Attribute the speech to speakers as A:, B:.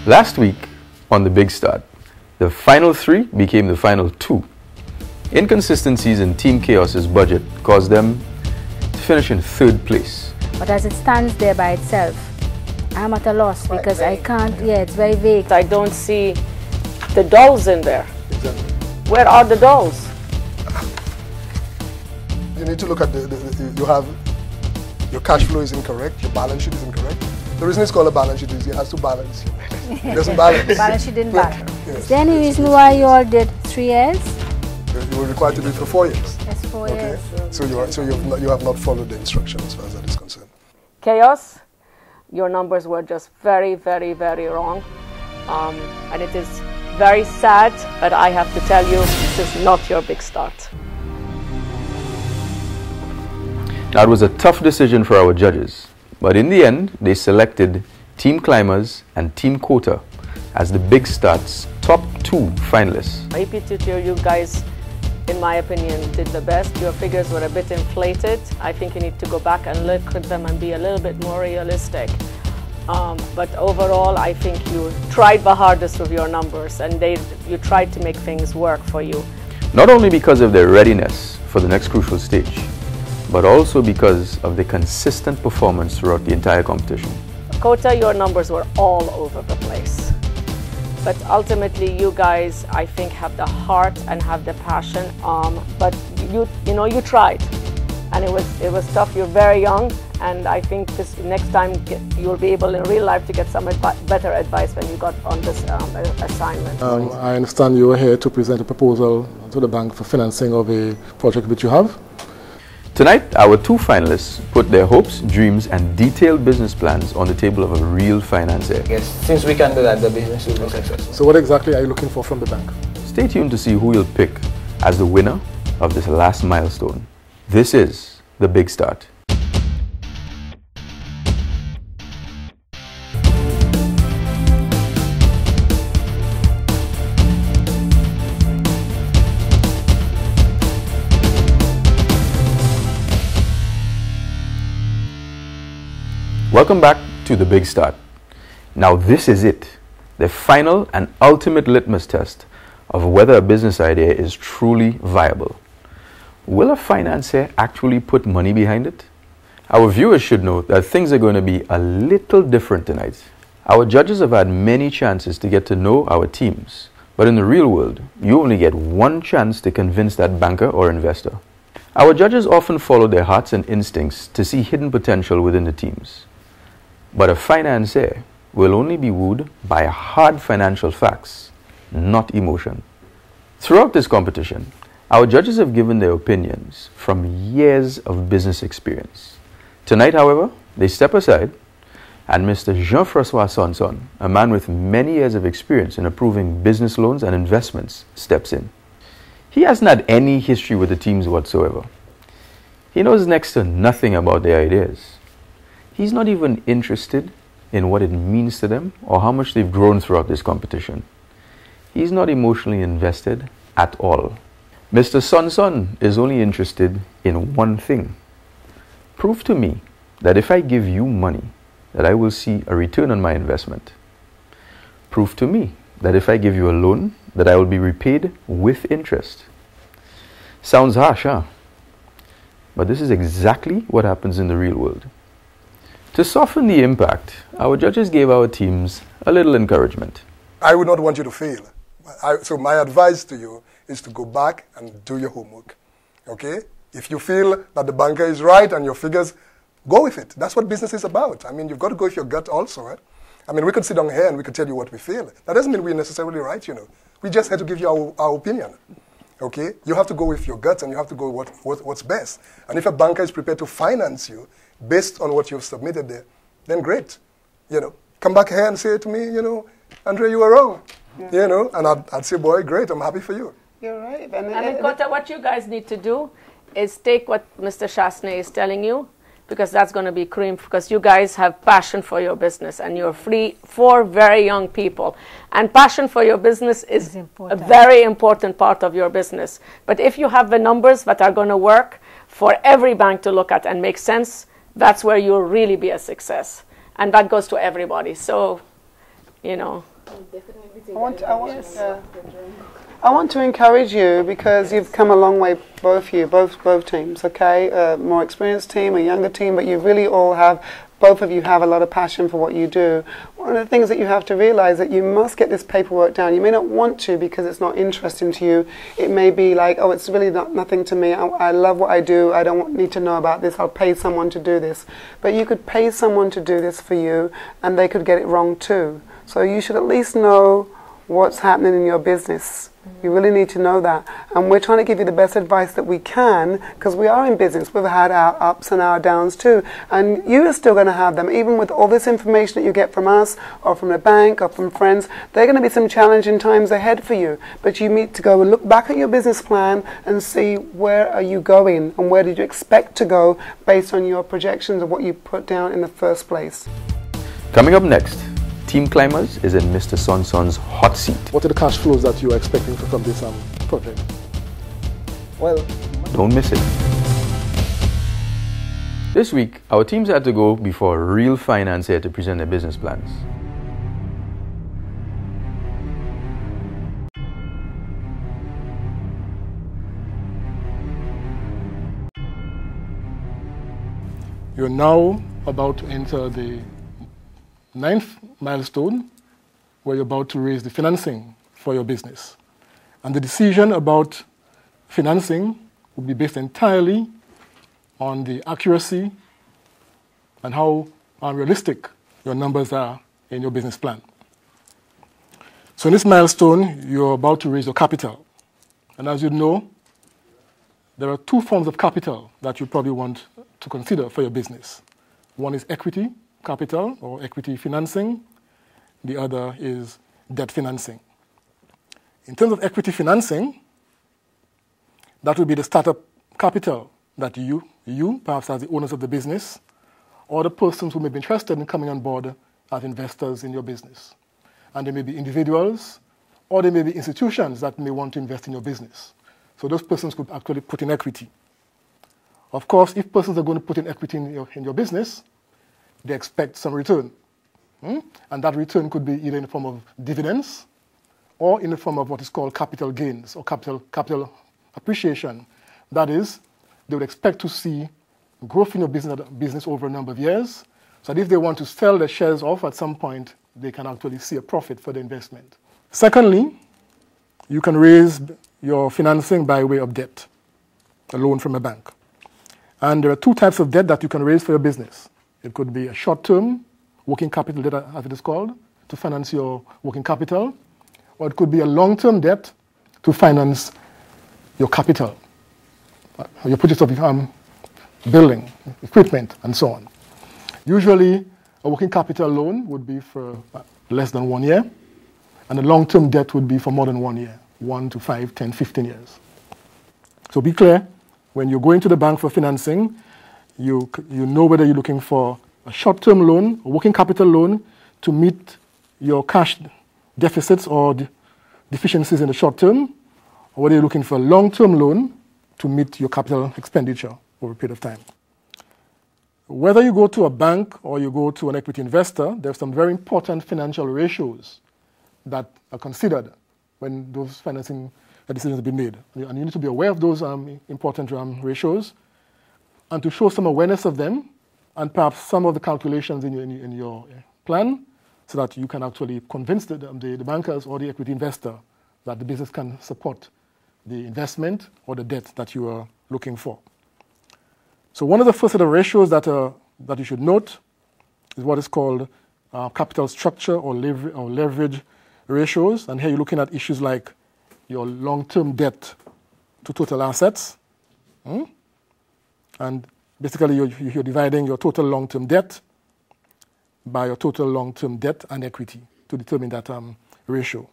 A: Last week on The Big Start, the final 3 became the final 2. Inconsistencies in Team Chaos's budget caused them to finish in 3rd place.
B: But as it stands there by itself, I'm at a loss because I can't, it's very vague.
C: I don't see the dolls in there.
D: Exactly.
C: Where are the dolls?
D: You need to look at you have, your cash flow is incorrect, your balance sheet is incorrect. The reason it's called a balance sheet is it has to balance. It doesn't balance.
B: Balance sheet didn't balance.
D: Yes.
B: Is there any reason why you all did 3 years?
D: You were required to do it for 4 years.
B: That's 4 years.
D: So you have not followed the instructions as far as that is concerned.
C: Chaos, your numbers were just very, very, very wrong. And it is very sad, but I have to tell you, this is not your big start.
A: Now, it was a tough decision for our judges, but in the end, they selected Team Climbers and Team Quota as the Big Start's top 2 finalists.
C: APTTO, you guys, in my opinion, did the best. Your figures were a bit inflated. I think you need to go back and look at them and be a little bit more realistic. But overall, I think you tried the hardest with your numbers and you tried to make things work for you.
A: Not only because of their readiness for the next crucial stage, but also because of the consistent performance throughout the entire competition.
C: Quota, your numbers were all over the place. But ultimately, you guys, I think, have the heart and have the passion. But you tried, and it was tough. You're very young, and I think this next time you'll be able in real life to get some better advice when you got on this assignment.
D: I understand you are here to present a proposal to the bank for financing of a project which you have.
A: Tonight, our 2 finalists put their hopes, dreams, and detailed business plans on the table of a real financier.
E: Yes, since we can do that, the business will be successful.
D: So what exactly are you looking for from the bank?
A: Stay tuned to see who you'll pick as the winner of this last milestone. This is The Big Start. Welcome back to The Big Start. Now this is it, the final and ultimate litmus test of whether a business idea is truly viable. Will a financier actually put money behind it? Our viewers should know that things are going to be a little different tonight. Our judges have had many chances to get to know our teams, but in the real world, you only get 1 chance to convince that banker or investor. Our judges often follow their hearts and instincts to see hidden potential within the teams. But a financier will only be wooed by hard financial facts, not emotion. Throughout this competition, our judges have given their opinions from years of business experience. Tonight, however, they step aside and Mr. Jean-François Sonson, a man with many years of experience in approving business loans and investments, steps in. He hasn't had any history with the teams whatsoever. He knows next to nothing about their ideas. He's not even interested in what it means to them or how much they've grown throughout this competition. He's not emotionally invested at all. Mr. Sonson is only interested in one thing. Prove to me that if I give you money, that I will see a return on my investment. Prove to me that if I give you a loan, that I will be repaid with interest. Sounds harsh, huh? But this is exactly what happens in the real world. To soften the impact, our judges gave our teams a little encouragement.
D: I would not want you to fail. So my advice to you is to go back and do your homework. Okay? If you feel that the banker is right and your figures, go with it. That's what business is about. I mean, you've got to go with your gut also. Right? I mean, we could sit down here and we could tell you what we feel. That doesn't mean we're necessarily right, you know. We just had to give you our opinion. Okay? You have to go with your gut and you have to go what's best. And if a banker is prepared to finance you based on what you've submitted there, then great. You know, come back here and say to me, you know, Andre, you were wrong. Yeah. You know, and I'd say, boy, great, I'm happy for you.
E: You're right.
C: Kota, what you guys need to do is take what Mr. Chasney is telling you, because that's going to be cream, because you guys have passion for your business and you're 4 very young people. And passion for your business is a very important part of your business. But if you have the numbers that are going to work for every bank to look at and make sense, that's where you'll really be a success. And that goes to everybody. So, you know.
F: I want to encourage you because you've come a long way, both teams, okay? A more experienced team, a younger team, but you really all have, both of you have a lot of passion for what you do. One of the things that you have to realize that you must get this paperwork down. You may not want to because it's not interesting to you. It may be like, oh, it's really nothing to me. I love what I do. I don't need to know about this. I'll pay someone to do this. But you could pay someone to do this for you and they could get it wrong too. So you should at least know what's happening in your business. You really need to know that. And we're trying to give you the best advice that we can because we are in business. We've had our ups and our downs too. And you are still going to have them. Even with all this information that you get from us or from the bank or from friends, there are going to be some challenging times ahead for you. But you need to go and look back at your business plan and see where are you going and where did you expect to go based on your projections of what you put down in the first place.
A: Coming up next, Team Climbers is in Mr. Sonson's hot seat.
G: What are the cash flows that you are expecting from this project?
E: Well,
A: Don't miss it. This week, our teams had to go before a real financier to present their business plans.
G: You're now about to enter the 9th milestone where you're about to raise the financing for your business. And the decision about financing will be based entirely on the accuracy and how unrealistic your numbers are in your business plan. So in this milestone, you're about to raise your capital. And as you know, there are two forms of capital that you probably want to consider for your business. One is equity capital or equity financing. The other is debt financing. In terms of equity financing, that would be the startup capital that you perhaps as the owners of the business, or the persons who may be interested in coming on board as investors in your business. And they may be individuals, or they may be institutions that may want to invest in your business. So those persons could actually put in equity. Of course, if persons are going to put in equity in your business, they expect some return. And that return could be either in the form of dividends or in the form of what is called capital gains or capital appreciation. That is, they would expect to see growth in your business over a number of years, so that if they want to sell their shares off at some point, they can actually see a profit for the investment. Secondly, you can raise your financing by way of debt, a loan from a bank. And there are two types of debt that you can raise for your business. It could be a short-term working capital debt, as it is called, to finance your working capital, or it could be a long-term debt to finance your capital, your purchase of building, equipment, and so on. Usually, a working capital loan would be for less than 1 year, and a long-term debt would be for more than 1 year, 1 to 5, 10, 15 years. So be clear, when you go into the bank for financing, you know whether you're looking for a short-term loan, a working capital loan to meet your cash deficits or deficiencies in the short term, or whether you're looking for a long-term loan to meet your capital expenditure over a period of time. Whether you go to a bank or you go to an equity investor, there are some very important financial ratios that are considered when those financing decisions have been made. And you need to be aware of those important ratios, and to show some awareness of them, and perhaps some of the calculations in your plan, so that you can actually convince the bankers or the equity investor that the business can support the investment or the debt that you are looking for. So one of the first set of ratios that you should note is what is called capital structure or leverage ratios. And here you're looking at issues like your long-term debt to total assets. And basically, you're dividing your total long-term debt by your total long-term debt and equity to determine that ratio.